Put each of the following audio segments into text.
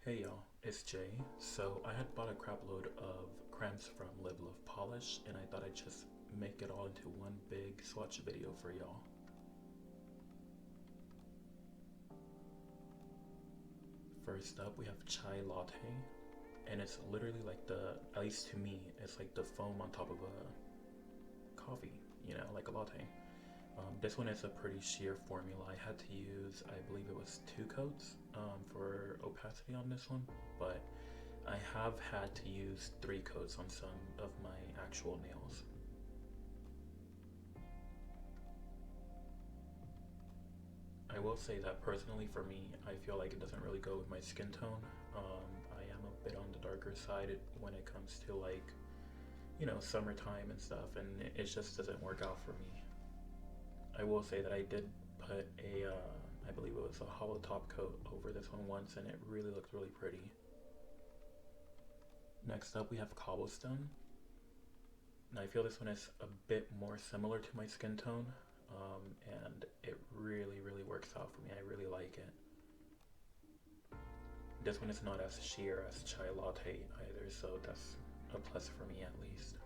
Hey y'all, it's Jay. So I had bought a crap load of crayons from Live Love Polish and I thought I'd just make it all into one big swatch video for y'all. First up we have chai latte, and it's literally like at least to me, it's like the foam on top of a coffee, like a latte. This one is a pretty sheer formula. I had to use, I believe it was 2 coats for opacity on this one, but I have had to use 3 coats on some of my actual nails. I will say that personally for me, I feel like it doesn't really go with my skin tone. I am a bit on the darker side when it comes to like, summertime and stuff, and it just doesn't work out for me. I will say that I did put I believe it was a hollow top coat over this one once, and it really looked really pretty. Next up we have Cobblestone. Now I feel this one is a bit more similar to my skin tone, and it really works out for me. I really like it. This one is not as sheer as chai latte either, so that's a plus for me at least.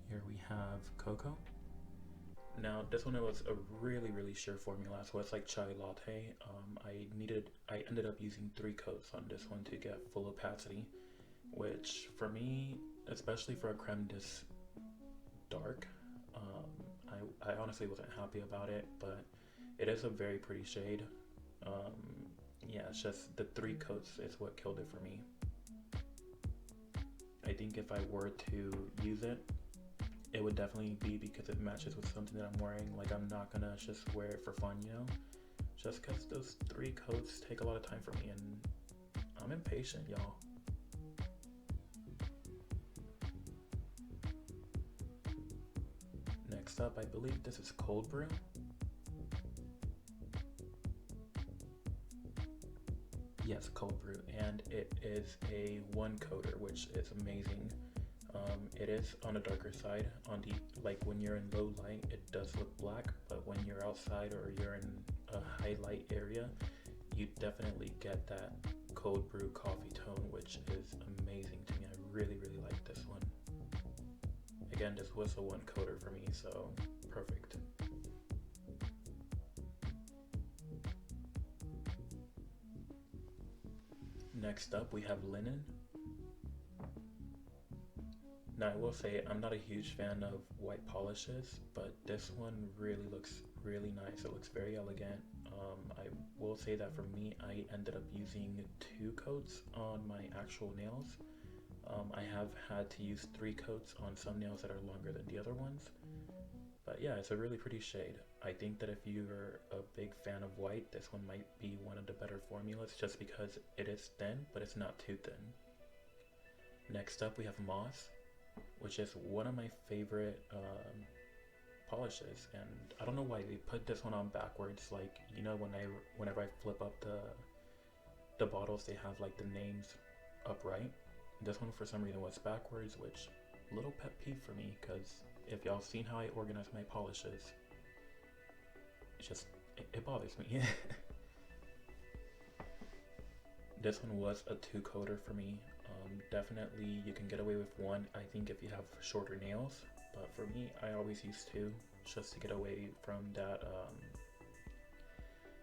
Here we have Coco. Now this one was a really sheer formula, so it's like chai latte. I ended up using 3 coats on this one to get full opacity, which for me, especially for a creme this dark, I honestly wasn't happy about it, but it is a very pretty shade. Um, yeah, it's just the 3 coats is what killed it for me. I think if I were to use it, it would definitely be because it matches with something that I'm wearing. Like, I'm not gonna just wear it for fun, just because those 3 coats take a lot of time for me, and I'm impatient, y'all. Next up, I believe this is Cold Brew. Yes, Cold Brew, and it is a 1 coater, which is amazing. It is on the darker side. On the like when you're in low light, it does look black, but when you're outside or you're in a high light area, you definitely get that cold brew coffee tone, which is amazing to me. I really like this one. Again, this was a 1 coater for me, so perfect. Next up, we have linen. Now I will say I'm not a huge fan of white polishes, but this one really looks really nice. It looks very elegant. I will say that for me, I ended up using 2 coats on my actual nails. I have had to use 3 coats on some nails that are longer than the other ones. But yeah, it's a really pretty shade. I think that if you're a big fan of white, this one might be one of the better formulas just because it is thin, but it's not too thin. Next up, we have Moss, which is one of my favorite polishes, and I don't know why they put this one on backwards. Like, whenever I flip up the bottles, they have like the names upright. This one for some reason was backwards, which little pet peeve for me, because if y'all seen how I organize my polishes, it bothers me. This one was a 2 coater for me. Definitely you can get away with 1, I think, if you have shorter nails, but for me, I always use 2 just to get away from that,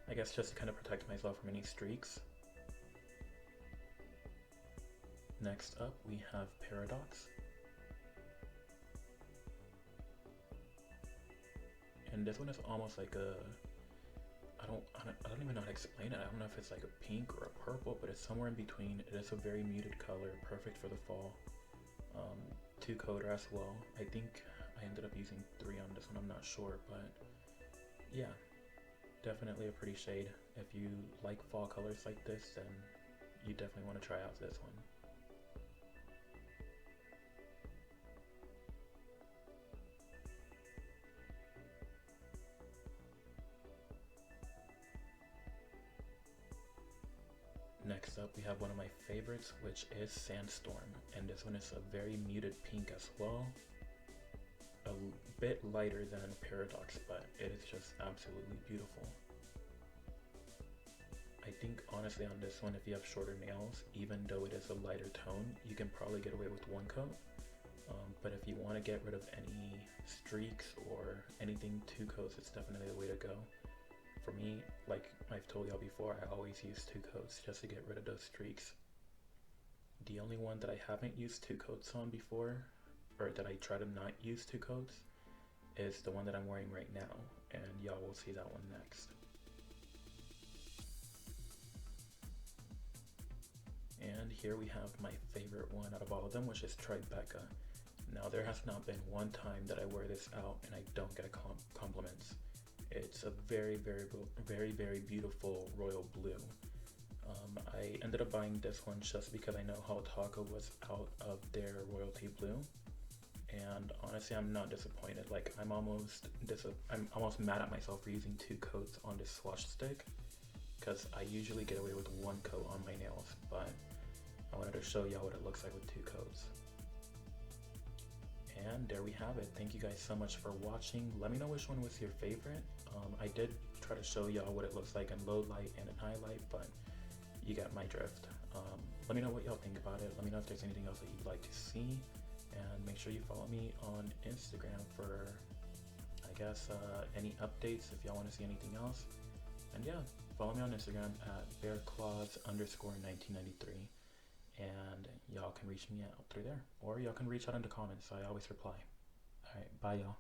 I guess just to kind of protect myself from any streaks. Next up we have Paradox, and this one is almost like a, I don't even know how to explain it. I don't know if it's like a pink or a purple, but it's somewhere in between. It is a very muted color, perfect for the fall. 2 coater as well. I think I ended up using 3 on this one, I'm not sure, but yeah, definitely a pretty shade. If you like fall colors like this, then you definitely want to try out this one. next up we have one of my favorites, which is Sandstorm, and this one is a very muted pink as well, a bit lighter than Paradox, but it is just absolutely beautiful. I think honestly on this one, if you have shorter nails, even though it is a lighter tone, you can probably get away with one coat. But if you want to get rid of any streaks or anything, two coats is definitely the way to go. For me, like I've told y'all before, I always use two coats just to get rid of those streaks. The only one that I haven't used two coats on before, or that I try to not use two coats, is the one that I'm wearing right now, and y'all will see that one next. And here we have my favorite one out of all of them, which is Tribeca. Now there has not been one time that I wear this out and I don't get compliments. It's a very beautiful royal blue. I ended up buying this one just because I know Taco was out of their royalty blue, and honestly I'm not disappointed. Like I'm almost mad at myself for using two coats on this swatch stick, because I usually get away with one coat on my nails, but I wanted to show y'all what it looks like with two coats. And there we have it. Thank you guys so much for watching. Let me know which one was your favorite. I did try to show y'all what it looks like in low light and in high light, but you got my drift. Let me know what y'all think about it. Let me know if there's anything else that you'd like to see, and make sure you follow me on Instagram for, I guess, any updates if y'all want to see anything else. And yeah, follow me on Instagram at bearclaws_1993, and y'all can reach me out through there, or y'all can reach out in the comments. I always reply. All right, bye y'all.